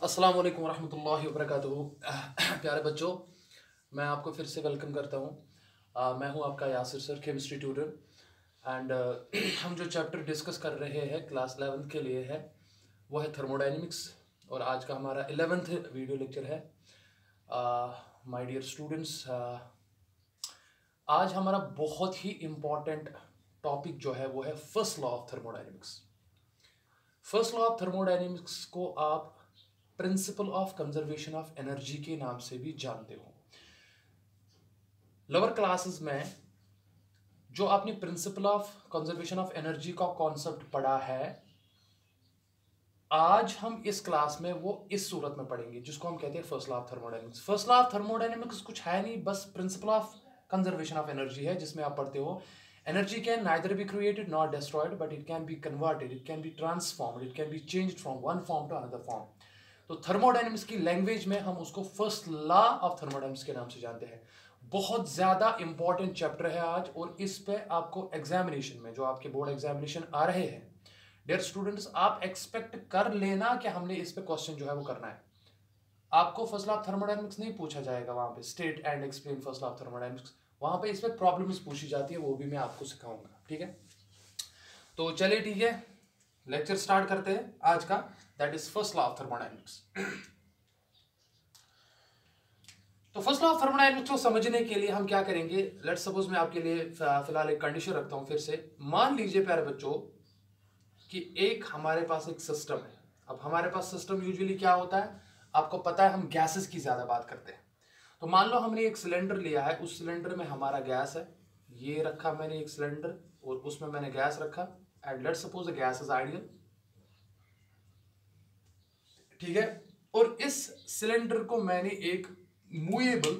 अस्सलाम वालेकुम रहमतुल्लाहि व बरकातुहू। प्यारे बच्चों, मैं आपको फिर से वेलकम करता हूँ। मैं हूँ आपका Yasir sir, chemistry tutor. And हम जो चैप्टर डिस्कस कर रहे हैं क्लास 11th के लिए है वो है थर्मोडाइनमिक्स, और आज का हमारा 11th वीडियो लेक्चर है। माय डियर स्टूडेंट्स, आज हमारा बहुत ही इम्पॉर्टेंट टॉपिक जो है वो है first law of thermodynamics. First law of thermodynamics को आप principal of conservation of energy के नाम से भी जानते हो। लोअर क्लासेस में जो आपने principal of conservation of energy का कॉन्सेप्ट पढ़ा है, आज हम इस क्लास में वो इस सूरत में पढ़ेंगे जिसको हम कहते हैं first law of thermodynamics. First law of thermodynamics कुछ है नहीं, बस principle of conservation of energy है, जिसमें आप पढ़ते हो energy can neither be created not destroyed but it can be converted, it can be transformed, it can be changed from one form to another form. तो thermodynamics की language में हम उसको फर्स्ट लॉ ऑफ थर्मोडायनेमिक्स के नाम से जानते हैं। बहुत ज्यादा इंपॉर्टेंट चैप्टर है आज, और इस पे आपको एग्जामिनेशन में, जो आपके बोर्ड एग्जामिनेशन आ रहे हैं, डियर स्टूडेंट्स, आप एक्सपेक्ट कर लेना कि हमने इस पे क्वेश्चन जो है वो करना है। आपको फर्स्ट लॉ ऑफ थर्मोडायनेमिक्स नहीं पूछा जाएगा वहां पे state and explain first law of thermodynamics, वहां पे इस पे प्रॉब्लम्स पूछी जाती है, वो भी मैं आपको सिखाऊंगा। ठीक है, तो चलिए ठीक है, लेक्चर स्टार्ट करते हैं आज का, that is first law of thermodynamics. तो फर्स्ट लॉ ऑफ थर्मोडायनेमिक्स को समझने के लिए हम क्या करेंगे, लेट्स सपोज मैं आपके लिए फिलहाल एक कंडीशन रखता हूं। फिर से मान लीजिए प्यारे बच्चों कि एक हमारे पास एक सिस्टम है। अब हमारे पास सिस्टम यूजुअली क्या होता है, आपको पता है, हम गैसेस की ज्यादा बात करते हैं। तो मान लो हमने एक सिलेंडर लिया है, उस सिलेंडर में हमारा गैस है, ये रखा मैंने एक सिलेंडर और उसमें मैंने गैस रखा, and let's suppose the gas is ideal. ठीक है, और इस सिलेंडर को मैंने एक मूवेबल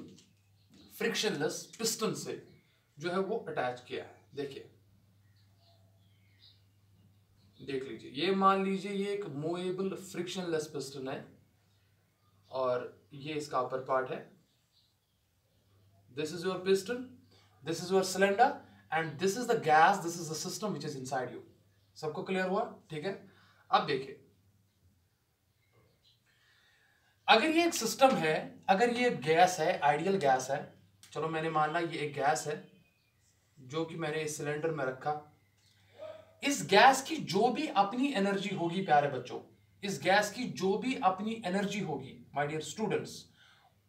फ्रिक्शनलेस पिस्टन से जो है वो अटैच किया है। देखिए, देख लीजिए, ये मान लीजिए ये एक मूवेबल फ्रिक्शनलेस पिस्टन है, और ये इसका अपर पार्ट है। This is your piston, this is your cylinder, and this is the gas, this is the system which is inside you. सबको क्लियर हुआ? ठीक है, अब देखिए, अगर ये एक सिस्टम है, अगर ये गैस है, आइडियल गैस है, चलो मैंने माना ये एक गैस है जो कि मैंने इस सिलेंडर में रखा। इस गैस की जो भी अपनी एनर्जी होगी प्यारे बच्चों, इस गैस की जो भी अपनी एनर्जी होगी माय डियर स्टूडेंट्स,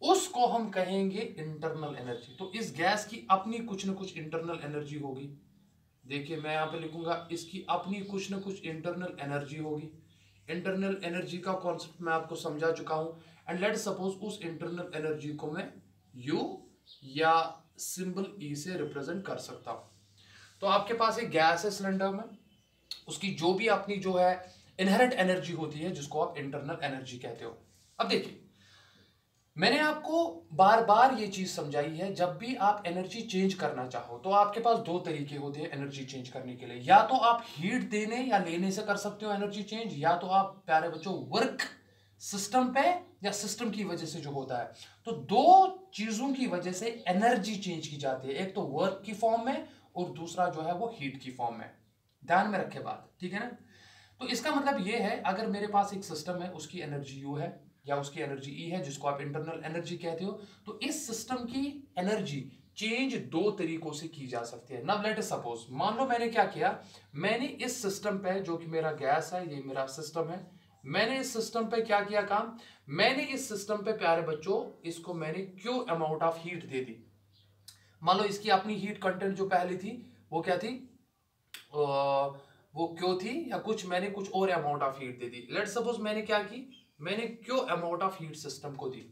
उसको हम कहेंगे इंटरनल एनर्जी। तो इस गैस की अपनी कुछ ना कुछ इंटरनल एनर्जी होगी। देखिए, मैं यहां पे लिखूंगा इसकी अपनी कुछ ना कुछ इंटरनल एनर्जी होगी। इंटरनल एनर्जी का कॉन्सेप्ट मैं आपको समझा चुका हूं, एंड लेट सपोज उस इंटरनल एनर्जी को मैं यू या सिंबल ई से रिप्रेजेंट कर सकता हूं। तो आपके पास एक गैस है सिलेंडर में, उसकी जो भी अपनी जो है इनहेरेंट एनर्जी होती है, जिसको आप इंटरनल एनर्जी कहते हो। अब देखिए, मैंने आपको बार बार ये चीज समझाई है, जब भी आप एनर्जी चेंज करना चाहो तो आपके पास दो तरीके होते हैं एनर्जी चेंज करने के लिए। या तो आप हीट देने या लेने से कर सकते हो एनर्जी चेंज, या तो आप प्यारे बच्चों वर्क सिस्टम पे या सिस्टम की वजह से जो होता है। तो दो चीजों की वजह से एनर्जी चेंज की जाती है, एक तो वर्क की फॉर्म में और दूसरा जो है वो हीट की फॉर्म में। ध्यान में रखे बात, ठीक है ना? तो इसका मतलब ये है, अगर मेरे पास एक सिस्टम है, उसकी एनर्जी यू है या उसकी एनर्जी ई है, जिसको आप इंटरनल एनर्जी कहते हो, तो इस सिस्टम की एनर्जी चेंज दो तरीकों से की जा सकती है। नाउ लेट अस सपोज, मान लो मैंने क्या किया, मैंने इस सिस्टम पे, जो कि मेरा गैस है, ये मेरा सिस्टम है, मैंने इस सिस्टम पे क्या किया काम, मैंने इस सिस्टम पे प्यारे बच्चों इसको मैंने क्यू अमाउंट ऑफ हीट दे दी। मान लो इसकी अपनी हीट कंटेंट जो पहले थी वो क्या थी, वो क्यों थी, या कुछ मैंने कुछ और amount of heat they the. Let suppose मैंने क्या की, मैंने क्यों अमाउंट ऑफ हीट सिस्टम को दी,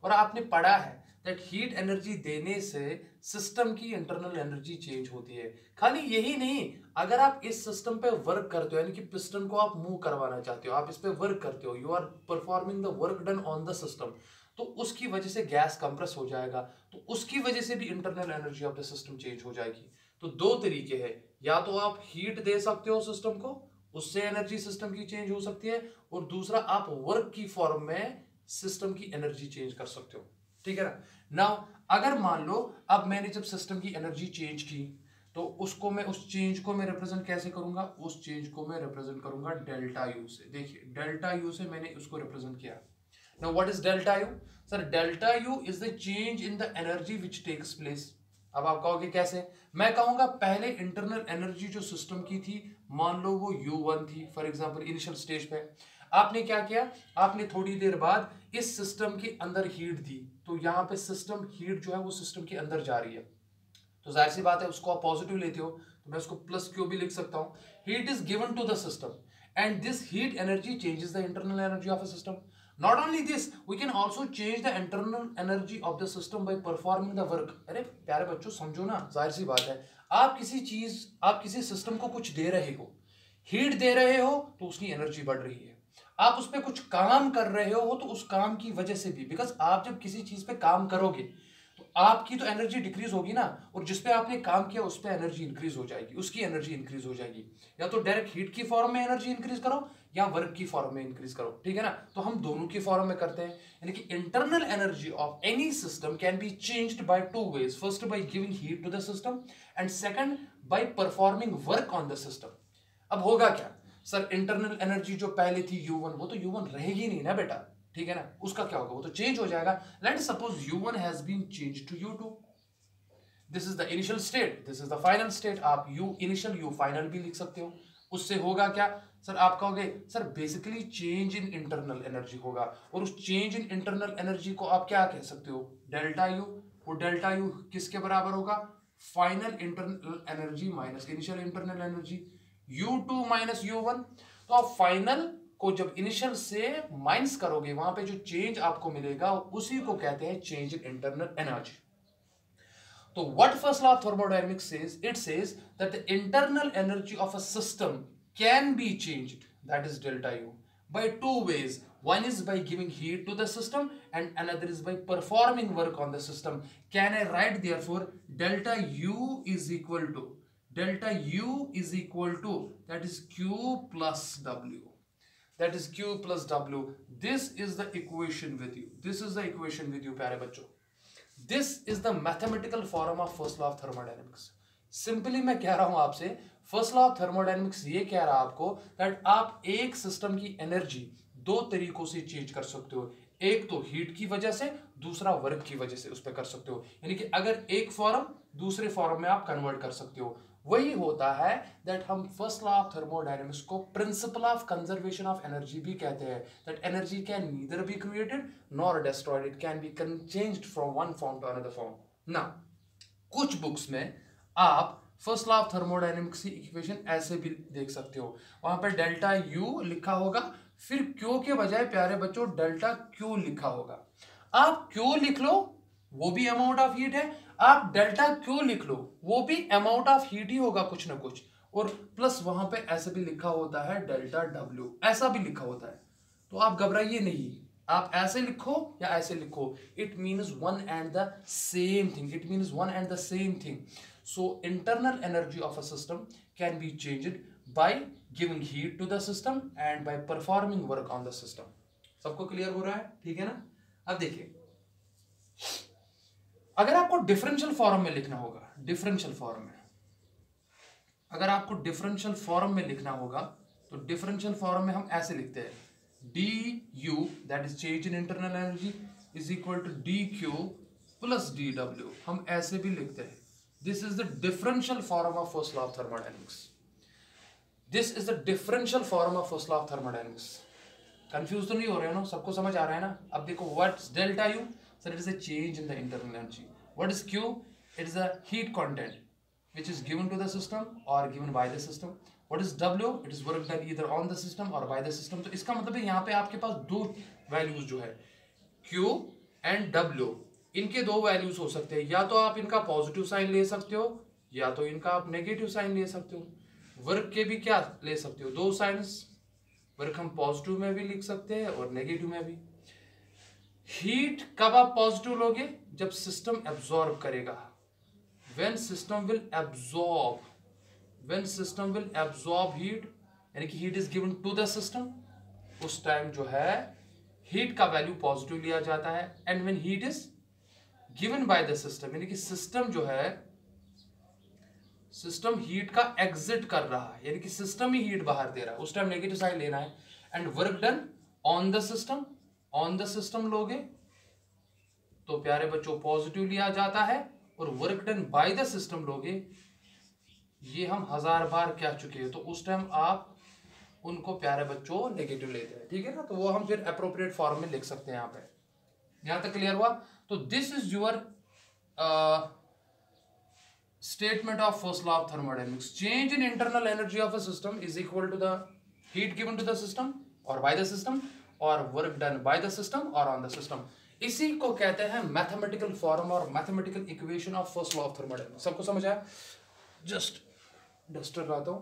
और आपने पढ़ा है दैट हीट एनर्जी देने से सिस्टम की इंटरनल एनर्जी चेंज होती है। खाली यही नहीं, अगर आप इस सिस्टम पे वर्क करते हो, यानी कि पिस्टन को आप मूव करवाना चाहते हो, आप इस पे वर्क करते हो, you are performing the work done on the system, तो उसकी वजह से गैस कंप्रेस हो जाएगा, तो उसकी वजह से भी internal energy of the system change हो जाएगी। तो दो तरीके हैं, या तो आप हीट दे सकते हो सिस्टम को, उससे एनर्जी सिस्टम की चेंज हो सकती है, और दूसरा आप वर्क की फॉर्म में सिस्टम की एनर्जी चेंज कर सकते हो। ठीक है ना? नाउ अगर मान लो अब मैंने जब सिस्टम की एनर्जी चेंज की, तो उसको मैं, उस चेंज को मैं रिप्रेजेंट कैसे करूंगा, उस चेंज को मैं रिप्रेजेंट करूंगा डेल्टा यू से। देखिए, डेल्टा यू से मैंने उसको रिप्रेजेंट किया। Now what is delta U? Sir, delta U is the change in the energy which takes place. अब आप कहोगे कैसे? मैं कहूंगा पहले इंटरनल एनर्जी जो सिस्टम की थी, मान लो वो U1 थी फॉर एग्जांपल इनिशियल स्टेज पे, आपने क्या किया, आपने थोड़ी देर बाद इस सिस्टम के अंदर हीट दी, तो यहाँ पे सिस्टम हीट जो है वो सिस्टम के अंदर जा रही है, तो जाहिर सी बात है उसको आप पॉजिटिव लेते हो, तो मैं उसको प्लस क्यू भी लिख सकता हूँ. Heat is given to the system and this heat energy changes the internal energy of a system. Not only this, we can also change the internal energy of the system by performing the work. अरे प्यारे बच्चों समझो ना, जाहिर सी बात है, आप किसी सिस्टम को कुछ दे रहे हो, हीट दे रहे हो, तो उसकी एनर्जी बढ़ रही है. आप उस पर कुछ काम कर रहे हो तो उस काम की वजह से भी, बिकॉज आप जब किसी चीज पे काम करोगे तो आपकी तो एनर्जी डिक्रीज होगी ना, और जिस पे आपने काम किया उस पे एनर्जी इंक्रीज हो जाएगी, उसकी एनर्जी इंक्रीज हो जाएगी. या तो डायरेक्ट हीट की फॉर्म में एनर्जी इंक्रीज करो या वर्क की फॉर्म में इंक्रीज करो, ठीक है ना. तो हम दोनों की फॉर्म में करते हैं, यानी कि internal energy of any system can be changed by two ways. First by giving heat to the system and second by performing work on the system. अब होगा क्या सर, इंटरनल एनर्जी जो पहले थी U1, वो तो U1 रहेगी नहीं ना बेटा, ठीक है ना, उसका क्या होगा, वो तो चेंज हो जाएगा. Let suppose U1 has been changed to U2. This is the initial state, this is the final state. आप U इनिशियल U फाइनल भी लिख सकते हो. उससे होगा क्या सर, आप कहोगे sir basically change in internal energy होगा, और उस चेंज इन इंटरनल एनर्जी को आप क्या कह सकते हो, डेल्टा U. वो डेल्टा U किसके बराबर होगा, final internal energy minus initial internal energy, U2 minus U1. तो आप फाइनल को जब इनिशियल से माइनस करोगे, वहां पे जो चेंज आपको मिलेगा उसी को कहते हैं चेंज इन इंटरनल एनर्जी. तो what first law of thermodynamics says, it says that the internal energy of a system can be changed, that is delta U, by two ways. One is by giving heat to the system and another is by performing work on the system. Can I write therefore delta U is equal to that is Q plus W. That is Q plus W. This is the equation with you. प्यारे बच्चों. This is the mathematical form of first law of thermodynamics. Simply मैं कह रहा हूं आपसे, first law of thermodynamics ये कह रहा है आपको दैट आप एक सिस्टम की एनर्जी दो तरीकों से चेंज कर सकते हो. एक तो हीट की वजह से, दूसरा वर्क की वजह से उस पर कर सकते हो. यानी कि अगर एक फॉर्म दूसरे फॉर्म में आप कन्वर्ट कर सकते हो. वही होता है दैट हम फर्स्ट लॉ ऑफ थर्मोडायनेमिक्स को principle of conservation of energy भी कहते हैं. That energy can neither be created nor destroyed, it can be changed from one form to another form. ना कुछ बुक्स में आप फर्स्ट लॉ ऑफ थर्मोडायनेमिक्स की equation ऐसे भी देख सकते हो, वहां पर डेल्टा U लिखा होगा, फिर Q के बजाय प्यारे बच्चों डेल्टा Q लिखा होगा. आप Q लिख लो वो भी अमाउंट ऑफ हीट है, आप डेल्टा Q लिख लो वो भी अमाउंट ऑफ हीट ही होगा कुछ ना कुछ, और प्लस वहां पे ऐसे भी लिखा होता है डेल्टा W, ऐसा भी लिखा होता है. तो आप घबराइए नहीं, आप ऐसे लिखो या ऐसे लिखो, it means one and the same thing. So internal energy of a system can be changed by giving heat to the system and by performing work on the system. सबको क्लियर हो रहा है, ठीक है ना. अब देखिए, अगर आपको डिफरेंशियल फॉर्म में लिखना होगा, अगर आपको डिफरेंशियल फॉर्म में लिखना होगा तो डिफरेंशियल फॉर्म में हम ऐसे लिखते हैं, du that is change in internal energy is equal to dq plus dw. हम ऐसे भी लिखते हैं. This is the differential form of first law of thermodynamics. Confuse तो नहीं हो रहे हो ना, सबको समझ आ रहा है ना. अब देखो what's delta U, sir it is a change in the internal energy. What is Q, it is a heat content which is given to the system or given by the system. What is W, it is work done either on the system or by the system. तो इसका मतलब है यहाँ पे आपके पास दो values जो है Q एंड W, इनके दो वैल्यूज हो सकते हैं. या तो आप इनका पॉजिटिव साइन ले सकते हो या तो इनका आप नेगेटिव साइन ले सकते हो. वर्क के भी क्या ले सकते हो, दो साइंस. वर्क हम पॉजिटिव में भी लिख सकते हैं और नेगेटिव में भी. हीट कब आप पॉजिटिव लोगे, जब सिस्टम एब्जॉर्ब करेगा. when system will absorb heat, यानी कि heat is given to the system, उस टाइम जो है हीट का वैल्यू पॉजिटिव लिया जाता है. And when heat is given by the system, यानी कि सिस्टम जो है, सिस्टम हीट का एग्जिट कर रहा है, यानी कि सिस्टम ही हीट बाहर दे रहा है, उस टाइम नेगेटिव साइन लेना है. And work done on the system on the system लोगे तो प्यारे बच्चों पॉजिटिव लिया जाता है, और work done by the system लोगे, ये हम 1000 बार कह चुके हैं, तो उस टाइम आप उनको प्यारे बच्चों नेगेटिव लेते हैं, ठीक है ना। तो वो हम फिर अप्रोप्रिएट फॉर्म में लिख सकते हैं यहाँ पे। यहां तक क्लियर हुआ? तो this is your statement of first law of thermodynamics. Change in internal energy of a system is equal to the heat given to the system or by the system or work done by the system or on the system. इसी को कहते हैं mathematical form और mathematical equation of first law of thermodynamics. सबको समझ आया? Just duster लाता हूं।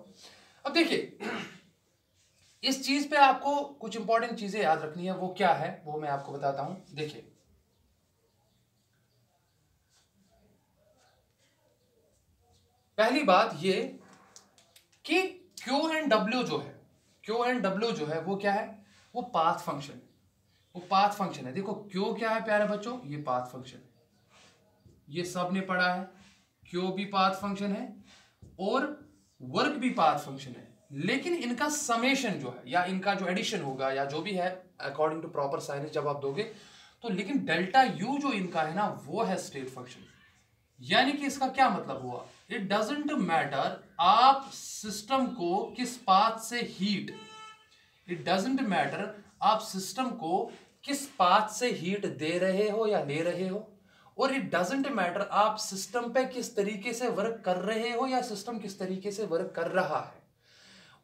अब देखिए, इस चीज पे आपको कुछ इंपॉर्टेंट चीजें याद रखनी है। वो क्या है वो मैं आपको बताता हूं। देखिए, पहली बात ये कि Q एंड W जो है, Q एंड W जो है वो क्या है? वो पाथ फंक्शन, वो पाथ फंक्शन है। देखो Q क्या है प्यारे बच्चों? ये पाथ फंक्शन है, ये सब ने पढ़ा है। Q भी पाथ फंक्शन है और वर्क भी पाथ फंक्शन है, लेकिन इनका समेशन जो है या इनका जो एडिशन होगा या जो भी है अकॉर्डिंग टू प्रॉपर साइनेज जब आप दोगे तो, लेकिन डेल्टा यू जो इनका है ना वो है स्टेट फंक्शन। यानी कि इसका क्या मतलब हुआ? इट डजेंट मैटर आप सिस्टम को किस पाथ से हीट, इट डजेंट मैटर आप सिस्टम को किस पाथ से हीट दे रहे हो या ले रहे हो, और इट डजेंट मैटर आप सिस्टम पे किस तरीके से वर्क कर रहे हो या सिस्टम किस तरीके से वर्क कर रहा है।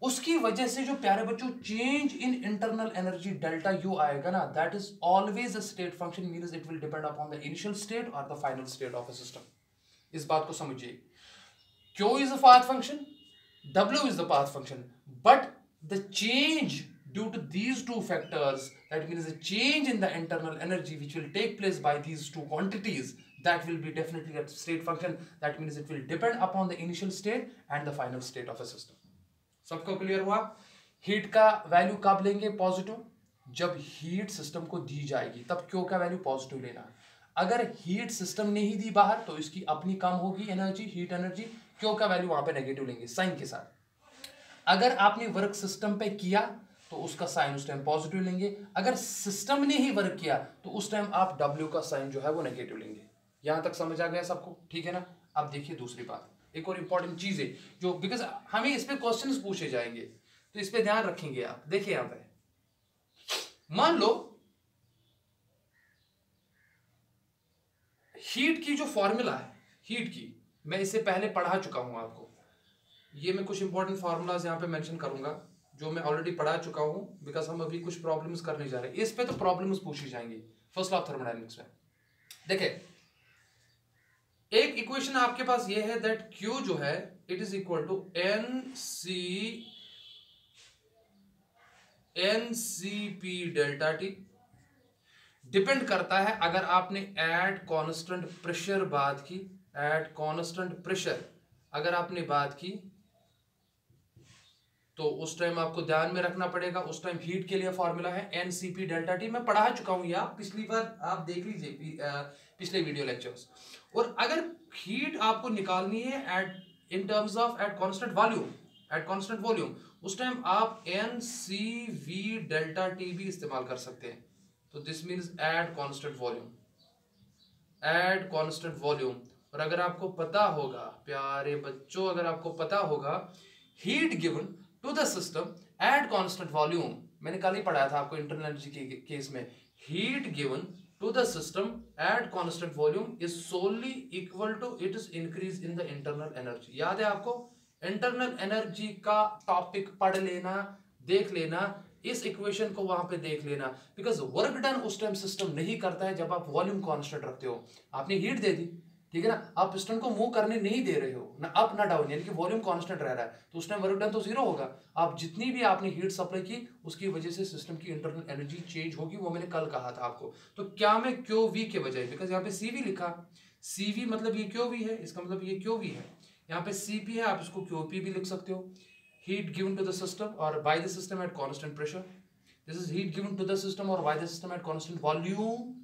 उसकी वजह से जो प्यारे बच्चों change in internal energy delta U आएगा ना, that is always a state function, means it will depend upon the initial state और the final state of a system. इस बात को समझिए। Q is a path function, W is the path function, but the change due to these two factors, that means the change in the internal energy which will take place by these two quantities, that will be definitely a state function. That means it will depend upon the initial state and the final state of a system. सबको clear हुआ? Heat का value कब लेंगे positive? जब heat system को दी जाएगी तब Q का वैल्यू पॉजिटिव लेना है। अगर हीट सिस्टम ने ही दी बाहर तो इसकी अपनी कम होगी एनर्जी, हीट एनर्जी, Q का वैल्यू वहां पे नेगेटिव लेंगे साइन के साथ। अगर आपने वर्क सिस्टम पे किया तो उसका साइन उस टाइम पॉजिटिव लेंगे। अगर सिस्टम ने ही वर्क किया तो उस टाइम आप W का साइन जो है वो नेगेटिव लेंगे। यहां तक समझ आ गया सबको? ठीक है ना। अब देखिए दूसरी बात, एक और इंपॉर्टेंट चीज है जो, बिकॉज हमें इस पे क्वेश्चंस पूछे जाएंगे तो इस पे ध्यान रखेंगे आप। देखिए यहां पे मान लो हीट की जो फॉर्मूला है, हीट की मैं इससे पहले पढ़ा चुका हूं आपको। ये मैं कुछ इंपॉर्टेंट फार्मूलाज यहां पे मेंशन करूंगा जो मैं ऑलरेडी पढ़ा चुका हूं, बिकॉज हम अभी कुछ प्रॉब्लम्स करने जा रहे हैं। इस पे तो प्रॉब्लम्स पूछी जाएंगी फर्स्ट लॉ ऑफ थर्मोडायनामिक्स में। देखिए एक इक्वेशन आपके पास ये है दैट Q जो है it is equal to NCP delta T। Depend करता है अगर आपने एट कांस्टेंट प्रेशर बात की, एट कांस्टेंट प्रेशर अगर आपने बात की तो उस टाइम आपको ध्यान में रखना पड़ेगा, उस टाइम हीट के लिए फॉर्मूला है NCP डेल्टा T। मैं पढ़ा चुका हूं, या पिछली बार आप देख लीजिए पिछले वीडियो लेक्चर्स। और अगर हीट आपको निकालनी है at in terms of at constant volume, at constant volume, उस टाइम आप NCV डेल्टा T भी इस्तेमाल कर सकते हैं। तो this means at constant volume, at constant volume. और अगर आपको पता होगा प्यारे बच्चों, अगर आपको पता होगा heat given to the system at constant volume, मैंने कल ही पढ़ाया था आपको इंटरनल एनर्जी के केस में, heat given to the system at constant volume is solely equal to it is increase in the internal energy. याद है आपको? इंटरनल एनर्जी का टॉपिक पढ़ लेना, देख लेना, इस इक्वेशन को वहां पे देख लेना, बिकॉज वर्क डन उस टाइम सिस्टम नहीं करता है जब आप वॉल्यूम कांस्टेंट रखते हो। आपने हीट दे दी, ठीक है ना, आप पिस्टन को मूव करने नहीं दे रहे हो, ना अप ना डाउन, यानी कि वॉल्यूम कांस्टेंट रह रहा है, तो उस टाइम वर्क डन तो जीरो होगा। आप जितनी भी आपने हीट सप्लाई की उसकी वजह से सिस्टम की इंटरनल एनर्जी चेंज होगी, वो मैंने कल कहा था आपको। तो क्या मैं QV के बजाय, बिकॉज यहाँ पे CV लिखा, CV मतलब ये QV है, इसका मतलब ये QV है, यहाँ पे CP है, आप इसको QP भी लिख सकते हो। Heat given to the system और by the system at constant pressure, this is heat given to the system और by the system at constant volume.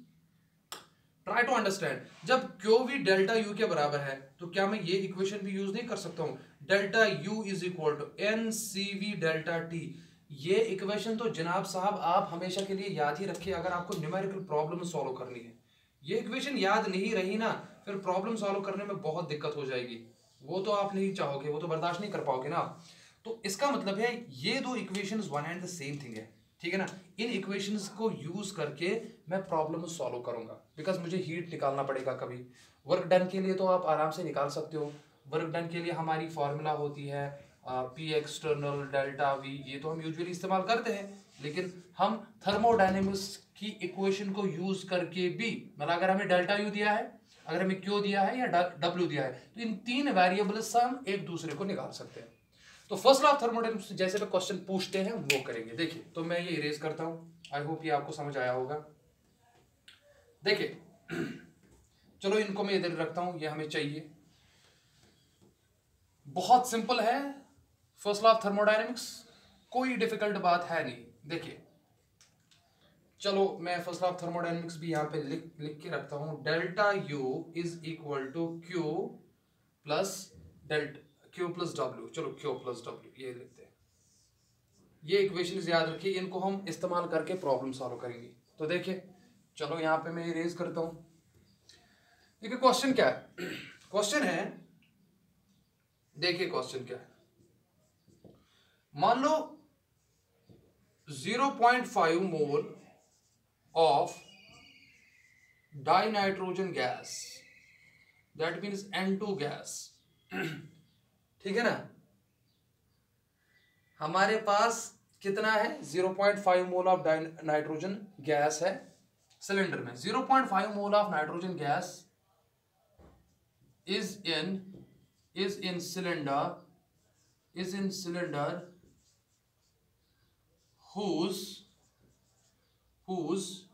Try to understand, जब QV डेल्टा U के बराबर है तो क्या मैं ये इक्वेशन भी यूज नहीं कर सकता हूं? Delta U is equal to NCV delta T। ये इक्वेशन तो जनाब साहब आप हमेशा के लिए याद ही रखिए अगर आपको न्यूमेरिकल प्रॉब्लम सॉल्व करनी है। ये इक्वेशन याद नहीं रही ना, फिर प्रॉब्लम सॉल्व करने में बहुत दिक्कत हो जाएगी, वो तो आप नहीं चाहोगे, वो तो बर्दाश्त नहीं कर पाओगे ना। तो इसका मतलब है ये दो equations one and the same thing है, ठीक है ना। इन इक्वेशंस को यूज करके मैं प्रॉब्लम सॉल्व करूंगा, बिकॉज मुझे हीट निकालना पड़ेगा कभी। वर्क डन के लिए तो आप आराम से निकाल सकते हो, वर्क डन के लिए हमारी फॉर्मूला होती है पी एक्सटर्नल डेल्टा वी, ये तो हम यूजुअली इस्तेमाल करते हैं, लेकिन हम थर्मोडायनेमिक्स की इक्वेशन को यूज करके भी, मतलब अगर हमें डेल्टा यू दिया है, अगर हमें क्यू दिया है या डब्ल्यू दिया है, तो इन तीन वेरिएबल्स से हम एक दूसरे को निकाल सकते हैं। तो फर्स्ट लॉ ऑफ थर्मोडायनेमिक्स जैसे भी क्वेश्चन पूछते हैं वो करेंगे। देखिए तो मैं ये इरेज करता हूं, आई होप ये आपको समझ आया होगा। देखिए चलो इनको मैं इधर रखता हूं, ये हमें चाहिए, बहुत सिंपल है फर्स्ट लॉ ऑफ थर्मोडायनेमिक्स, कोई डिफिकल्ट बात है नहीं। देखिए चलो मैं फर्स्ट लॉ ऑफ थर्मोडायनेमिक्स भी यहां पे लिख के रखता हूं, delta U is equal to Q plus Q plus W, चलो क्यू प्लस डब्ल्यू ये लिखते हैं। ये इक्वेशन याद रखिए, इनको हम इस्तेमाल करके प्रॉब्लम सॉल्व करेंगे। तो देखिए चलो यहां पे मैं इरेज करता हूं। देखिए क्वेश्चन क्या है, क्वेश्चन है, देखिए क्वेश्चन क्या है, मान लो 0.5 mole of dinitrogen gas, that means N2 gas, ठीक है ना। हमारे पास कितना है, 0.5 मोल ऑफ नाइट्रोजन गैस है सिलेंडर में। 0.5 mole of nitrogen gas is in cylinder whose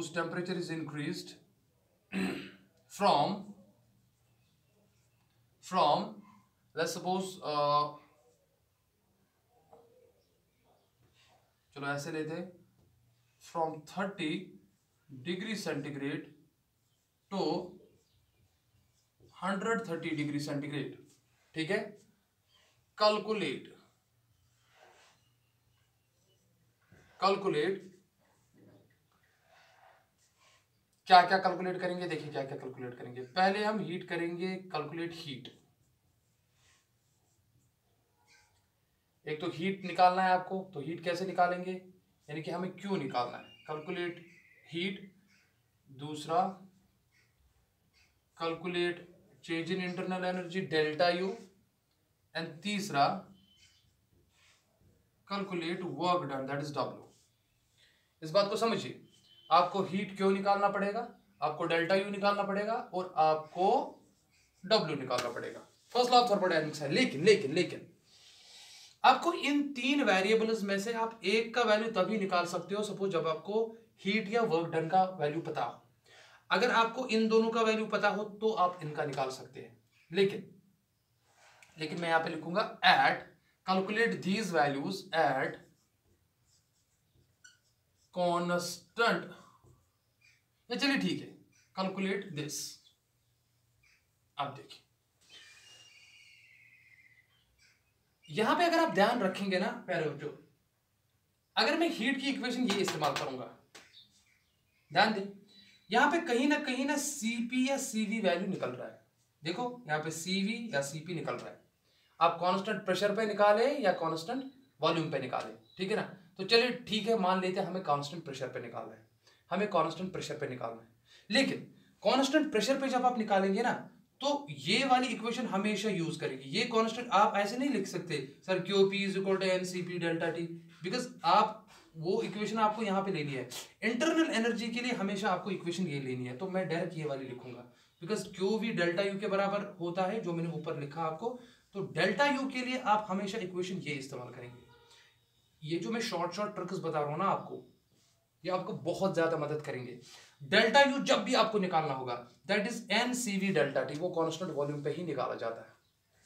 temperature is increased from let's suppose चलो ऐसे लेते, from 30 degree centigrade to 130 degree centigrade, ठीक है। कैलकुलेट क्या क्या कैलकुलेट करेंगे, देखिए क्या क्या कैलकुलेट करेंगे। पहले हम हीट करेंगे, कैलकुलेट हीट। एक तो हीट निकालना है आपको, तो हीट कैसे निकालेंगे, यानी कि हमें क्यू निकालना है, कैलकुलेट हीट। दूसरा calculate change in internal energy delta U, and तीसरा calculate work done that is W. इस बात को समझिए, आपको हीट क्यू निकालना पड़ेगा, आपको डेल्टा यू निकालना पड़ेगा और आपको डब्ल्यू निकालना पड़ेगा। फर्स्ट लॉ ऑफ थर्मोडायनेमिक्स है। लेकिन आपको इन तीन वेरिएबल्स में से आप एक का वैल्यू तभी निकाल सकते हो, सपोज जब आपको हीट या वर्क डन का वैल्यू पता हो। अगर आपको इन दोनों का वैल्यू पता हो तो आप इनका निकाल सकते हैं। लेकिन मैं यहां पे लिखूंगा at calculate these values at constant, चलिए ठीक है, कैलकुलेट दिस। अब देखिए यहां पे अगर आप ध्यान रखेंगे ना प्यारे बच्चों, अगर मैं हीट की इक्वेशन ये इस्तेमाल करूंगा, ध्यान दें, यहां पे कहीं ना सीपी या सीवी वैल्यू निकल रहा है। देखो यहां पे सीवी या सीपी निकल रहा है। आप कांस्टेंट प्रेशर पे निकाले या कांस्टेंट वॉल्यूम पे निकाले, ठीक है ना। तो चलिए ठीक है, मान लेते हैं हमें कांस्टेंट प्रेशर पे निकालना है, लेकिन कांस्टेंट प्रेशर पे जब आप निकालेंगे ना, तो ये वाली इक्वेशन हमेशा यूज करेगी। ये कांस्टेंट आप ऐसे नहीं लिख सकते sir QP is equal to NCP delta T, because आप वो इक्वेशन आपको यहाँ पे लेनी है। इंटरनल एनर्जी के लिए हमेशा आपको इक्वेशन ये लेनी है, तो मैं डायरेक्ट ये वाली लिखूंगा, because Q we delta U के बराबर होता है, जो मैंने ऊपर लिखा आपको। तो डेल्टा यू के लिए आप हमेशा इक्वेशन ये इस्तेमाल करेंगे। ये जो मैं शॉर्ट ट्रिक्स बता रहा हूं ना आपको, ये आपको बहुत ज्यादा मदद करेंगे। डेल्टा यू जब भी आपको निकालना होगा, that is an CV delta T, वो कांस्टेंट वॉल्यूम पे ही निकाला जाता है।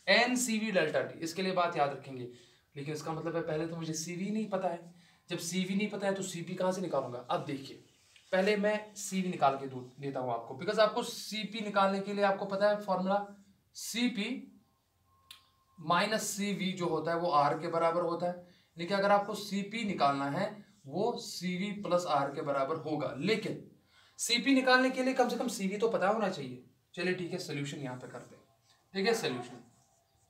NCV डेल्टा टी, इसके लिए बात याद रखेंगे। लेकिन इसका मतलब है पहले तो मुझे CV नहीं पता है, जब CV नहीं पता है तो CP कहाँ से निकालूंगा। अब देखिए पहले मैं CV निकाल के देता हूँ आपको, बिकॉज आपको CP निकालने के लिए आपको पता है फॉर्मूला CP माइनस CV जो होता है वो R के बराबर होता है। लेकिन अगर आपको CP निकालना है वो CV प्लस R के बराबर होगा, लेकिन CP निकालने के लिए कम से कम CV तो पता होना चाहिए। चलिए ठीक है, सोल्यूशन यहाँ पे करते हैं। ठीक है,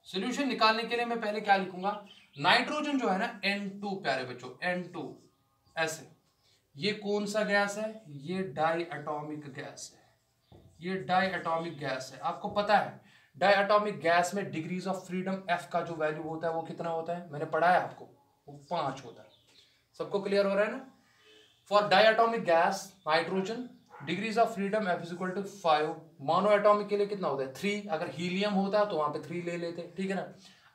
सोल्यूशन निकालने के लिए मैं पहले क्या लिखूंगा, नाइट्रोजन जो है ना N2 प्यारे बच्चों, N2 ऐसे, ये कौन सा गैस है, ये डाई एटॉमिक गैस है, ये डाई एटॉमिक गैस है। आपको पता है डाई एटॉमिक गैस में डिग्रीज ऑफ फ्रीडम F का जो वैल्यू होता है वो कितना होता है, मैंने पढ़ाया आपको, वो 5 होता है। सबको क्लियर हो रहा है ना। For diatomic gas nitrogen degrees of freedom F is equal to 5। Monoatomic के लिए कितना होता है 3, अगर हीलियम होता तो वहां पे 3 ले लेते, ठीक है ना।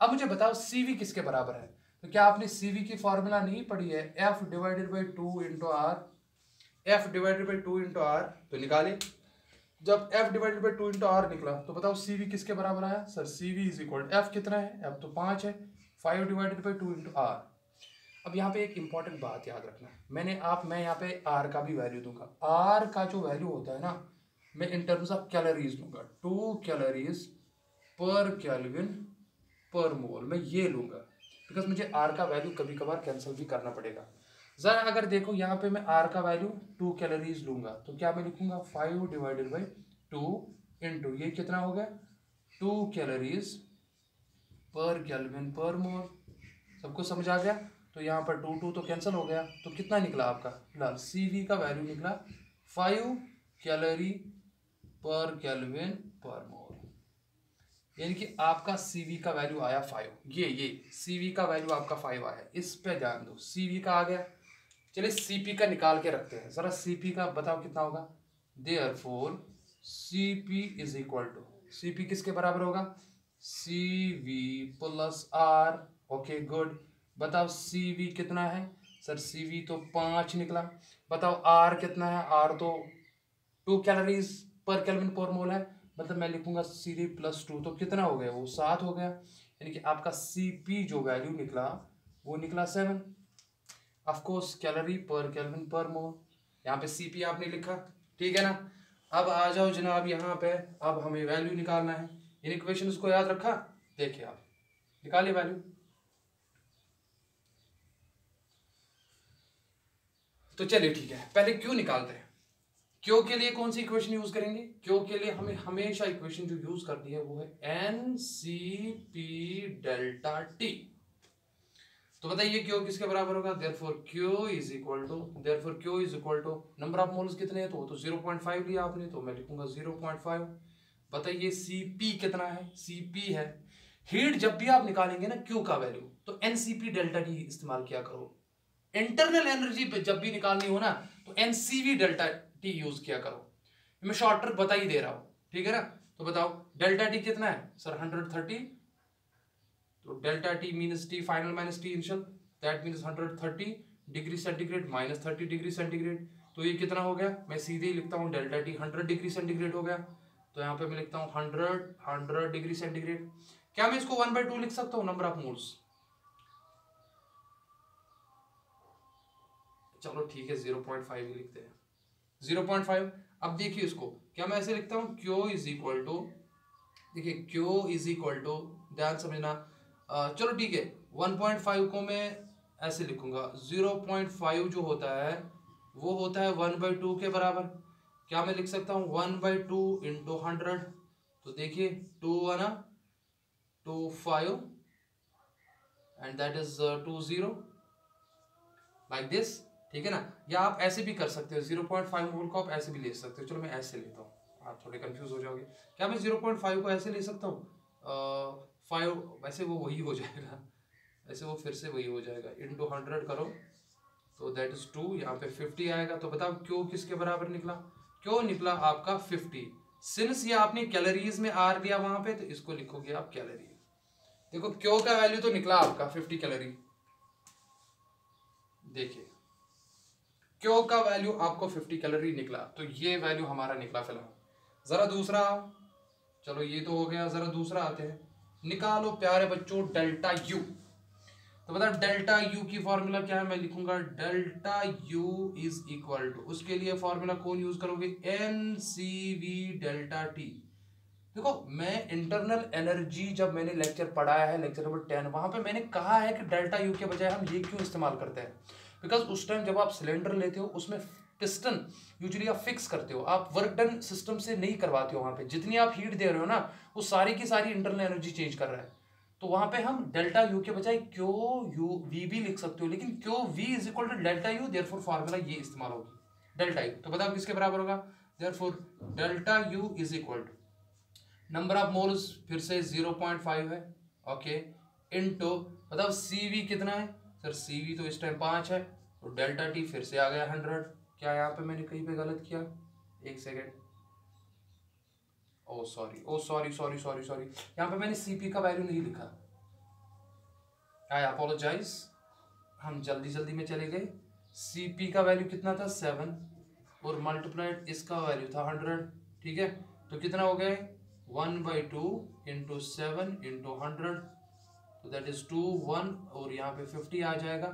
अब मुझे बताओ CV किसके बराबर है, तो क्या आपने CV की फॉर्मूला नहीं पढ़ी है, F divided by 2 into R, F divided by 2 into R, तो निकाले। जब F divided by 2 into R निकला तो बताओ CV किसके बराबर आया, sir CV is equal F कितना है, F तो 5 है, 5 डिवाइडेड बाई 2 इंटू आर। अब यहाँ पे एक इंपॉर्टेंट बात याद रखना, मैं यहाँ पे R का भी वैल्यू दूंगा। R का जो वैल्यू होता है ना, मैं इन टर्म्स ऑफ कैलोरीज लूंगा, 2 कैलोरीज पर केल्विन पर मोल, मैं ये लूंगा, बिकॉज मुझे R का वैल्यू कभी कभार कैंसिल भी करना पड़ेगा। जरा अगर देखो यहाँ पे मैं R का वैल्यू 2 कैलोरीज लूंगा तो क्या मैं लिखूंगा 5 डिवाइडेड बाई 2 इंटू ये कितना हो गया 2 कैलोरीज पर केल्विन पर मोल। सबको समझ आ गया। तो यहाँ पर 2 तो कैंसिल हो गया, तो कितना निकला आपका फिलहाल CV का वैल्यू निकला 5 कैलोरी पर केल्विन पर मोल, यानी कि आपका CV का वैल्यू आया 5। ये CV का वैल्यू आपका 5 आया, इस पे ध्यान दो, CV का आ गया। चलिए CP का निकाल के रखते हैं, जरा CP का बताओ कितना होगा। Therefore CP is equal to, CP किसके बराबर होगा CV plus R। Okay good, बताओ CV कितना है, सर CV तो 5 निकला। बताओ R कितना है, R तो 2 कैलोरीज पर केल्विन पर मोल है, मतलब मैं लिखूंगा CD प्लस 2, तो कितना हो गया वो 7 हो गया, यानी कि आपका CP जो वैल्यू निकला वो निकला 7। ऑफ कोर्स कैलोरी पर केल्विन पर मोल, यहाँ पे CP आपने लिखा, ठीक है ना। अब आ जाओ जनाब यहाँ पे, अब हमें वैल्यू निकालना है। इन इक्वेशंस को याद रखा, देखिए आप निकालिए वैल्यू। तो चलिए ठीक है, पहले क्यू निकालते हैं। क्यू के लिए कौन सी इक्वेशन यूज करेंगे, क्यू के लिए हमें हमेशा इक्वेशन जो यूज करनी है वो है NCP डेल्टा टी। तो बताइए क्यू किसके बराबर होगा, therefore Q is equal to number of moles कितने हैं, तो वो तो 0.5 लिया आपने, तो मैं लिखूंगा 0.5। बताइए CP कितना है, CP है हीट। जब भी आप निकालेंगे ना क्यू का वैल्यू तो NCP डेल्टा टी इस्तेमाल किया करो। इंटरनल एनर्जी जब भी निकालनी हो ना तो NCV डेल्टा टी यूज किया करो। मैं शॉर्ट ट्रिक बता ही दे रहा हूं, ठीक है ना। तो बताओ डेल्टा टी कितना है सर 130, तो delta T means T final minus T initial, that means 130 degree centigrade minus 30 degree centigrade. तो ये कितना हो गया, मैं सीधे ही लिखता हूँ डेल्टा टी 100 डिग्री सेंटीग्रेड हो गया। तो यहाँ पे मैं लिखता हूँ 100 डिग्री सेंटीग्रेड। क्या मैं इसको 1/2 लिख सकता हूँ नंबर ऑफ मोल्स, चलो ठीक है 0.5 ही लिखते हैं 0.5। अब देखिए इसको क्या मैं ऐसे लिखता हूँ Q इज इक्वल टू, देखिए Q इज इक्वल टू, ध्यान समझना, चलो ठीक है 1.5 को मैं ऐसे लिखूंगा, 0.5 जो होता है वो होता है 1/2 के बराबर। क्या मैं लिख सकता हूँ 1/2 इंटू 100, तो देखिए 2 है ना 2 5 and that is 2 0 like this, ठीक है ना। या आप ऐसे भी कर सकते हो 0.5 मोल को आप ऐसे भी ले सकते हो, चलो मैं ऐसे लेता हूँ, आप थोड़े कंफ्यूज हो जाओगे। क्या मैं 0.5 को ऐसे ले सकता हूँ 5, वैसे वो वही हो जाएगा, ऐसे वो फिर से वही हो जाएगा, इंटू 100 करो तो दैट इज 2, यहाँ पे 50 आएगा। तो बताओ क्यों किसके बराबर निकला, क्यों निकला आपका 50। सिंस ये आपने कैलोरीज में आर लिया वहां पे, तो इसको लिखोगे आप कैलोरी। देखो क्यों का वैल्यू तो निकला आपका 50 कैलोरी, देखिए क्यों का वैल्यू आपको 50 कैलोरी निकला, तो ये वैल्यू हमारा निकला फिलहाल। जरा दूसरा, चलो ये तो हो गया, जरा दूसरा आते हैं। निकालो प्यारे बच्चों डेल्टा यू। तो बता डेल्टा यू की फॉर्मूला क्या है, मैं लिखूंगा delta U is equal to, उसके लिए फॉर्मूला कौन यूज करोगे, N C V delta T. देखो मैं इंटरनल एनर्जी जब मैंने लेक्चर पढ़ाया है, लेक्चर नंबर 10, वहां पे मैंने कहा है कि डेल्टा यू के बजाय हम ये क्यों इस्तेमाल करते हैं, बिकॉज उस टाइम जब आप सिलेंडर लेते हो उसमें पिस्टन यूजुअली आप फिक्स करते हो, आप वर्क डन सिस्टम से नहीं करवाते हो, वहां पे जितनी आप हीट दे रहे हो ना वो सारी की सारी इंटरनल एनर्जी चेंज कर रहा है। तो वहां पे हम डेल्टा यू के बजाय क्यू यू वी भी लिख सकते हो, लेकिन Q V is equal to delta U, therefore formula ये इस्तेमाल होगी डेल्टा यू। तो बताओ किसके बराबर होगा, therefore delta U is equal to number of moles फिर से 0.5 है, ओके, इनटू बताओ सीवी कितना है, सर सीवी तो इस टाइम 5 है, तो डेल्टा टी फिर से आ गया 100। क्या यहाँ पे मैंने कहीं पे गलत किया, एक सेकेंड, ओ सॉरी ओ सॉरी सॉरी सॉरी सॉरी, यहाँ पे मैंने सीपी का वैल्यू नहीं लिखा, आई अपोलोजाइज, हम जल्दी जल्दी में चले गए। सीपी का वैल्यू कितना था 7 और मल्टीप्लाइड इसका वैल्यू था 100, ठीक है, तो कितना हो गया 1/2 इंटू 7 इंटू 100, तो दैट इज 2 1, और यहाँ पे 50 आ जाएगा,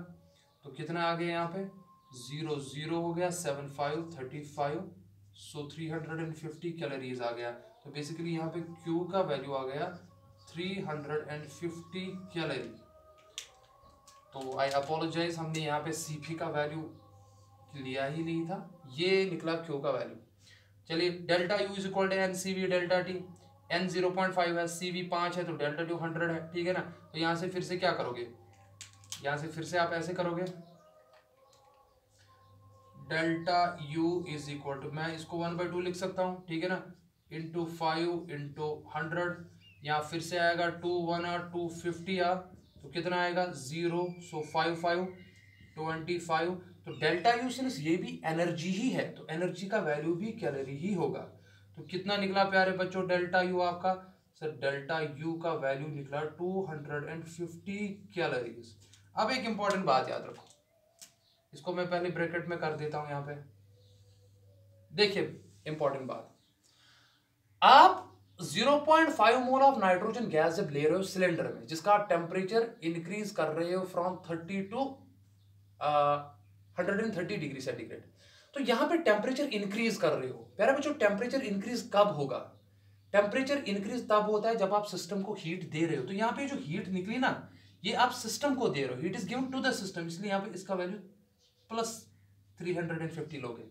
तो कितना आ गया यहाँ पे 0 0 हो गया, 7 5 35, सो 350 कैलोरीज आ गया। तो बेसिकली यहाँ पे Q का वैल्यू आ गया 350 कैलोरी। तो आई अपोलोजाइज, हमने यहाँ पे Cp का वैल्यू लिया ही नहीं था, ये निकला Q का वैल्यू। चलिए delta U is equal to N C V delta T, N 0.5 है, सी वी 5 है, तो डेल्टा टी 100 है, ठीक है ना। तो यहाँ से फिर से क्या करोगे, यहाँ से फिर से आप ऐसे करोगे delta U is equal to, मैं इसको 1/2 लिख सकता हूँ, ठीक है ना, इंटू 5 इंटू 100, यहाँ फिर से आएगा 2 1 और 250 आ, तो कितना आएगा 0, सो 5 5 25, तो डेल्टा यू सिंस ये भी एनर्जी ही है, तो एनर्जी का वैल्यू भी कैलोरी ही होगा। तो कितना निकला प्यारे बच्चों डेल्टा यू आपका, सर डेल्टा यू का वैल्यू निकला 250 कैलोरीज। अब एक इंपॉर्टेंट बात याद रखो, इसको मैं पहले ब्रैकेट में कर देता हूं यहाँ पे, देखिए इंपॉर्टेंट बात, आप 0.5 मोल ऑफ नाइट्रोजन गैस जब ले रहे हो सिलेंडर में, जिसका आप टेम्परेचर इंक्रीज कर रहे हो फ्रॉम 30 टू 130 डिग्री सेंटीग्रेड, तो यहां पे टेम्परेचर इंक्रीज कर रहे हो। प्यारे बच्चों टेम्परेचर इंक्रीज कब होगा, टेम्परेचर इंक्रीज तब होता है जब आप सिस्टम को हीट दे रहे हो। तो यहाँ पे जो हीट निकली ना, ये आप सिस्टम को दे रहे हो, heat is given to the system, इसलिए यहाँ पे इसका वैल्यू प्लस 350 लोगे,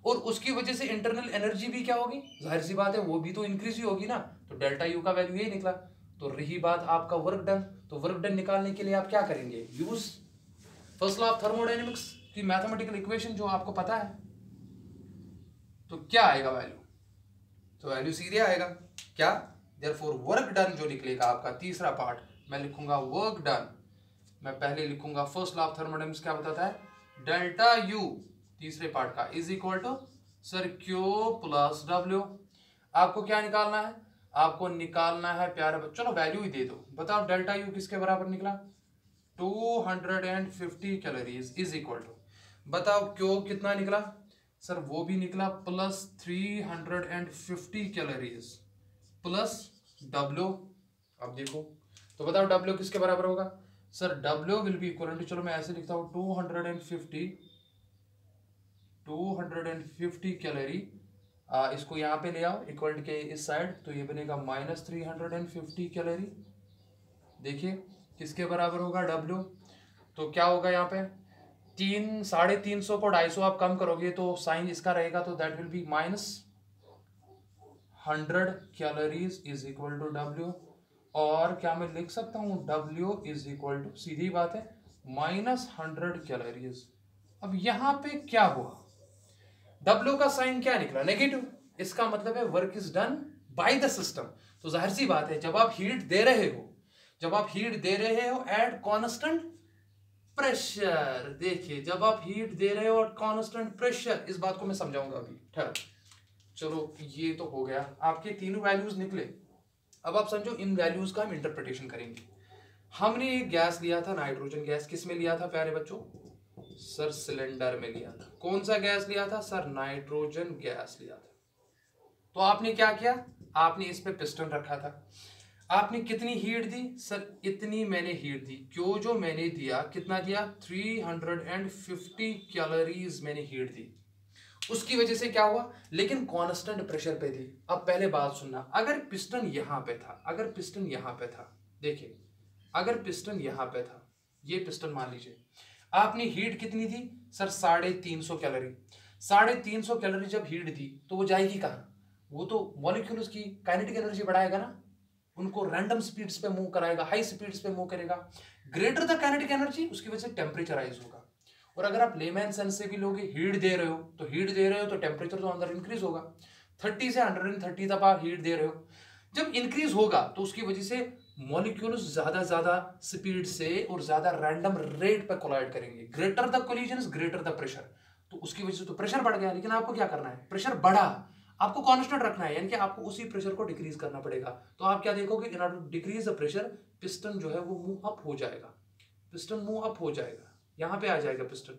और उसकी वजह से इंटरनल एनर्जी भी क्या होगी, जाहिर सी बात है वो भी तो इंक्रीज ही होगी ना, तो डेल्टा यू का वैल्यू यही निकला। तो रही बात आपका वर्क डन, तो वर्क डन निकालने के लिए आप क्या करेंगे, use first law of thermodynamics की मैथमेटिकल इक्वेशन जो आपको पता है। तो क्या आएगा वैल्यू, तो वैल्यू सीधे आएगा क्या, देयरफॉर वर्क डन जो निकलेगा आपका तीसरा पार्ट, मैं लिखूंगा वर्क डन, मैं पहले लिखूंगा फर्स्ट लॉ ऑफ थर्मोडायनेमिक्स क्या बताता है, डेल्टा यू तीसरे पार्ट का is equal to sir Q plus W. आपको क्या निकालना है, आपको निकालना है प्यारे बच्चों, चलो वैल्यू ही दे दो, बताओ डेल्टा यू किसके बराबर निकला 250 कैलोरीज इज इक्वल टू, बताओ क्यू कितना निकला, सर वो भी निकला प्लस 350 कैलोरीज प्लस डब्ल्यू। अब देखो तो बताओ डब्ल्यू किसके बराबर होगा, sir W will be equal to, चलो मैं ऐसे लिखता हूं 250 कैलोरी, इसको यहाँ पे ले आओ इक्वल के इस साइड, तो ये बनेगा माइनस 350 कैलोरी। देखिए किसके बराबर होगा डब्ल्यू, तो क्या होगा यहाँ पे 350 को 250 आप कम करोगे तो साइन इसका रहेगा, तो that will be minus 100 calories is equal to W, और क्या मैं लिख सकता हूं W इज इक्वल टू, सीधी बात है माइनस 100 कैलोरीज। अब यहां पे क्या हुआ, W का साइन क्या निकला नेगेटिव, इसका मतलब है work is done by the system. तो जाहिर सी बात है जब आप हीट दे रहे हो, जब आप हीट दे रहे हो एट कांस्टेंट प्रेशर, देखिए जब आप हीट दे रहे हो एट कांस्टेंट प्रेशर, इस बात को मैं समझाऊंगा अभी, ठहरो। चलो ये तो हो गया, आपके तीनों वैल्यूज निकले। अब आप समझो इन वैल्यूज का हम इंटरप्रिटेशन करेंगे। हमने एक गैस लिया था नाइट्रोजन गैस, किस में लिया था प्यारे बच्चों, सर सिलेंडर में लिया था। कौन सा गैस लिया था, सर नाइट्रोजन गैस लिया था। तो आपने क्या किया, आपने इस पे पिस्टन रखा था। आपने कितनी हीट दी सर? इतनी मैंने हीट दी। क्यों? जो मैंने दिया कितना दिया? 350 कैलोरीज मैंने हीट दी, उसकी वजह से क्या हुआ, लेकिन कांस्टेंट प्रेशर पे दी। अब पहले बात सुनना, अगर पिस्टन यहां पे था, अगर पिस्टन यहां पे था, देखिए अगर पिस्टन यहां पे था, ये पिस्टन मान लीजिए, आपने हीट कितनी दी सर? 350 कैलोरी। 350 कैलोरी जब हीट दी तो वो जाएगी कहाँ? वो तो मॉलिक्यूल्स की काइनेटिक एनर्जी बढ़ाएगा ना, उनको रैंडम स्पीड्स पे मूव कराएगा, हाई स्पीड्स पे मूव करेगा। ग्रेटर द काइनेटिक एनर्जी, उसकी वजह से टेम्परेचर राइज होगा। और अगर आप लेमैन सेंस से भी लोगे, हीट दे रहे हो तो हीट दे रहे हो तो टेम्परेचर तो अंदर इंक्रीज होगा। 30 से 130 तक आप हीट दे रहे हो, जब इंक्रीज होगा तो उसकी वजह से मॉलिक्यूल्स ज्यादा स्पीड से और ज्यादा रैंडम रेट पर कोलाइड करेंगे। Greater the collision greater the pressure, तो उसकी वजह से तो प्रेशर बढ़ गया। लेकिन आपको क्या करना है? प्रेशर बढ़ा, आपको कांस्टेंट रखना है, यानी कि आपको उसी प्रेशर को डिक्रीज करना पड़ेगा। तो आप क्या देखोगे, in order to decrease the pressure, piston जो है वो मूव अप हो जाएगा, पिस्टन मूव अप हो जाएगा, यहां पे आ जाएगा पिस्टन।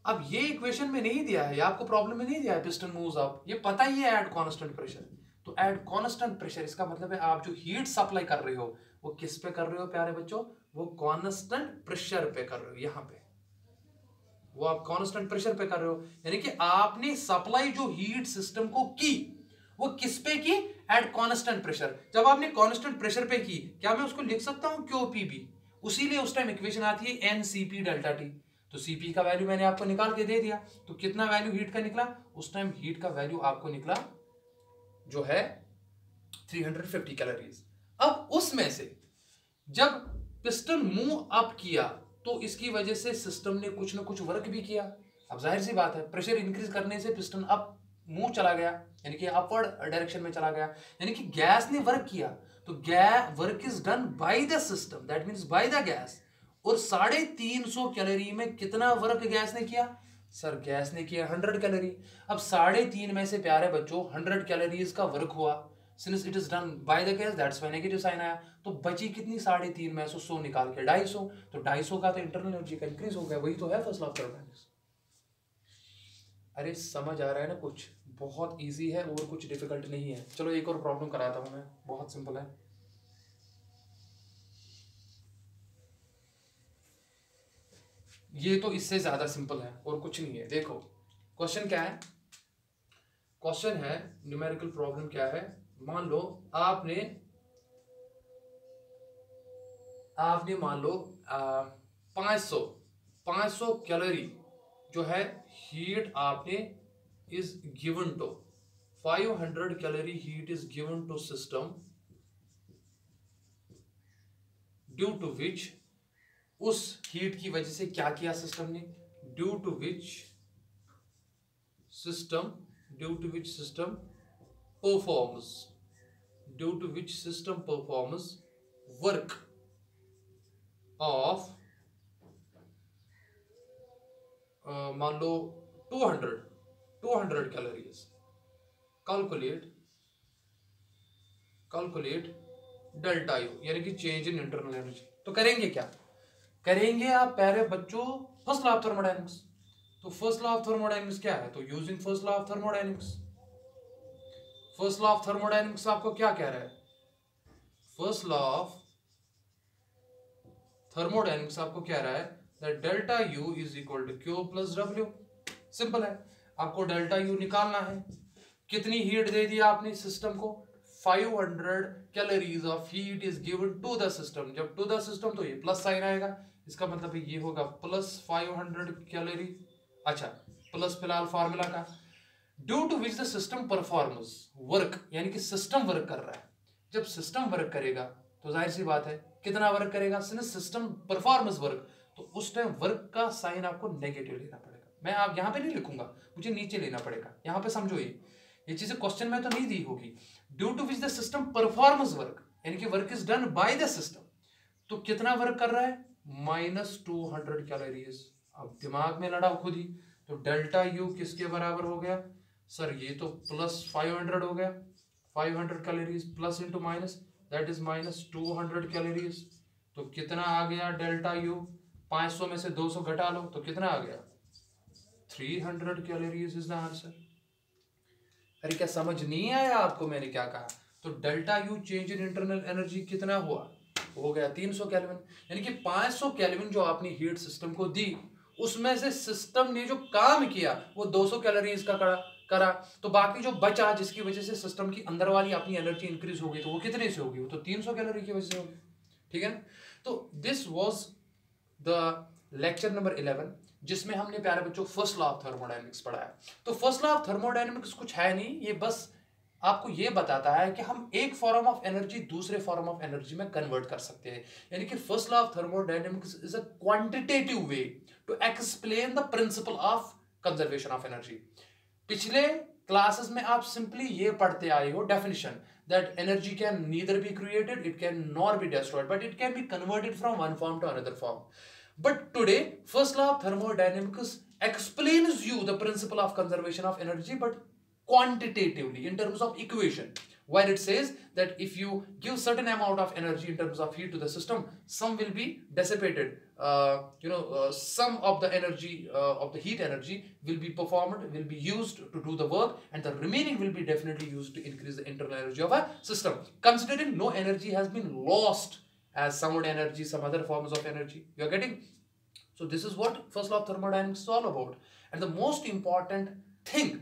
अब ये इक्वेशन में नहीं दिया है, आपको प्रॉब्लम में नहीं दिया है पिस्टन मूव्स अप, ये पता ही है एट कांस्टेंट प्रेशर। तो एट कांस्टेंट प्रेशर इसका मतलब है आप जो हीट सप्लाई कर रहे हो वो किस पे कर रहे हो प्यारे बच्चों? वो कांस्टेंट प्रेशर पे कर रहे हो। यहां पे वो आप कांस्टेंट प्रेशर पे कर रहे हो, यानी कि आपने सप्लाई जो हीट सिस्टम को की वो किस पे की? Eight constant pressure. जब आपने कांस्टेंट प्रेशर पे की, क्या मैं उसको लिख सकता हूं QPB? उसीलिए उस टाइम इक्वेशन आती है NCP डेल्टा T। तो CP का वैल्यू मैंने आपको निकाल के दे दिया, तो कितना वैल्यू हीट का निकला? उस टाइम हीट का वैल्यू आपको निकला जो है 350 कैलोरीज। अब उसमें से जब पिस्टन मूव अप किया तो इसकी वजह से सिस्टम ने कुछ ना कुछ वर्क भी किया। अब जाहिर सी बात है, प्रेशर इंक्रीज करने से पिस्टन अप मूव चला गया, यानी कि अपवर्ड डायरेक्शन में चला गया, यानी कि गैस ने वर्क किया। तो work is done by the system, that means by the gas. और 350 कैलोरी में कितना वर्क गैस ने किया सर? गैस ने किया 100 कैलोरी। अब 3.5 में से प्यारे बच्चों 100 कैलोरीज का वर्क हुआ, since it is done by the gas, that's why negative sign आया। तो बची कितनी? 3.5 में से 100 निकाल के 250, तो 250 का तो इंटरनल एनर्जी का इंक्रीज हो गया। वही तो है फर्स्ट लॉ ऑफ थर्मोडायनेमिक्स। अरे समझ आ रहा है ना? कुछ बहुत इजी है और कुछ डिफिकल्ट नहीं है। चलो एक और प्रॉब्लम कराता हूं मैं, बहुत सिंपल है। ये तो इससे ज्यादा सिंपल है और कुछ नहीं है। देखो क्वेश्चन क्या है, क्वेश्चन है न्यूमेरिकल प्रॉब्लम क्या है। मान लो आपने मान लो 500 कैलोरी जो है हीट आपने is given to 500 calorie heat is given to system due to which, उस हीट की वजह से क्या किया सिस्टम ने? Due to which system performs work of मान लो 200 कैलोरीज। कैलकुलेट डेल्टा यू, यानी कि चेंज इन इंटरनल एनर्जी। तो करेंगे क्या? करेंगे आप प्यारे बच्चों फर्स्ट लॉ ऑफ थर्मोडायनेमिक्स। तो फर्स्ट लॉ ऑफ थर्मोडायनेमिक्स क्या है? तो using first law of thermodynamics, first law of thermodynamics आपको क्या कह रहा है? फर्स्ट लॉ ऑफ थर्मोडायनेमिक्स आपको कह रहा है that delta U is equal to Q plus W. Simple है, आपको डेल्टा यू निकालना है। कितनी हीट दे दिया आपने सिस्टम को? 500 calories of heat is given to the system. जब टू द सिस्टम तो ये प्लस साइन आएगा, इसका मतलब ये होगा प्लस 500 कैलोरी। अच्छा, प्लस फिलहाल फार्मूला का, due to which the system performs work, यानी कि सिस्टम वर्क कर रहा है। जब सिस्टम वर्क करेगा तो जाहिर सी बात है कितना वर्क करेगा? सिस्टम परफॉर्मेंस वर्क, तो उस टाइम वर्क का साइन आपको नेगेटिव लेना पड़ेगा। मैं आप यहां पे नहीं लिखूंगा, मुझे नीचे लेना पड़ेगा। यहां पे समझो, ये चीजें क्वेश्चन में तो नहीं दी होगी। Due to which the system performance work, यानी कि work is done by the system. तो कितना वर्क कर रहा है? -200 कैलोरीज। अब दिमाग में लड़ाओ खुद ही। तो डेल्टा यू किसके बराबर हो गया सर? ये तो प्लस 500 हो गया, 500 calories plus into minus, that is -200 calories. तो कितना आ गया डेल्टा यू? 500 में से 200 घटा लो तो कितना आ गया? 300 कैलोरीज इज द आंसर। अरे क्या समझ नहीं आया आपको मैंने क्या कहा? तो delta U change in internal energy कितना हुआ, हो गया 300 केल्विन। यानी कि 500 केल्विन जो आपने हीट सिस्टम को दी, उसमें से सिस्टम ने जो काम किया वो 200 कैलोरीज का करा, तो बाकी जो बचा जिसकी वजह से सिस्टम की अंदर वाली अपनी एनर्जी इंक्रीज हो गई, तो वो कितने से होगी, वो तो 300 कैलोरी की वजह से होगी। ठीक है ना। तो this was the lecture number 11, जिसमें हमने प्यारे बच्चों फर्स्ट लॉ ऑफ थर्मोडायनेमिक्स पढ़ाया। तो फर्स्ट लॉ ऑफ थर्मोडायनेमिक्स कुछ है नहीं, ये बस आपको ये बताता है कि हम एक फॉर्म ऑफ एनर्जी दूसरे फॉर्म ऑफ एनर्जी में कन्वर्ट कर सकते हैं। यानी कि first law of thermodynamics is a quantitative way to explain the principle of conservation of energy. पिछले क्लासेस में आप सिंपली ये पढ़ते आए हो definition, that energy can neither be created, it can nor be destroyed, but it can be converted from one form to another form. But today first law of thermodynamics explains you the principle of conservation of energy, but quantitatively in terms of equation, where it says that if you give certain amount of energy in terms of heat to the system, some will be dissipated, some of the energy of the heat energy will be performed, will be used to do the work, and the remaining will be definitely used to increase the internal energy of a system, considering no energy has been lost as some energy, some other forms of energy. You are getting? So this is what first law of thermodynamics is all about. And the most important thing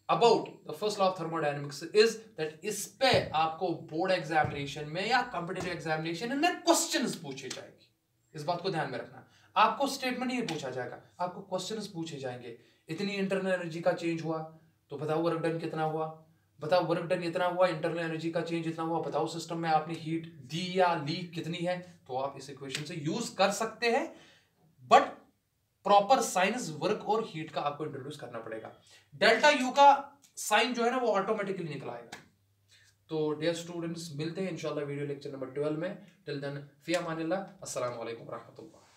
about the first law of thermodynamics is that इस पे आपको board examination में या competitive examination में questions पूछे जाएंगे। इस बात को ध्यान में रखना। आपको स्टेटमेंट नहीं पूछा जाएगा, आपको क्वेश्चंस पूछे जाएंगे। इतनी इंटरनल एनर्जी का चेंज हुआ तो बताओ वर्क डन कितना हुआ, बताओ वर्क डन इतना हुआ, इंटरनल एनर्जी का चेंज इतना हुआ, बताओ सिस्टम में आपने हीट दी या ली कितनी है। तो आप इस इक्वेशन से यूज कर सकते हैं, बट प्रॉपर साइंस वर्क और हीट का आपको इंट्रोड्यूस करना पड़ेगा। डेल्टा यू का साइन जो है ना वो ऑटोमेटिकली निकल आएगा। तो डियर स्टूडेंट्स, मिलते हैं इंशाल्लाह वीडियो लेक्चर नंबर 12 में। टिल देन, फी अमानिल्लाह, अस्सलाम वालेकुम रहमतुल्लाह।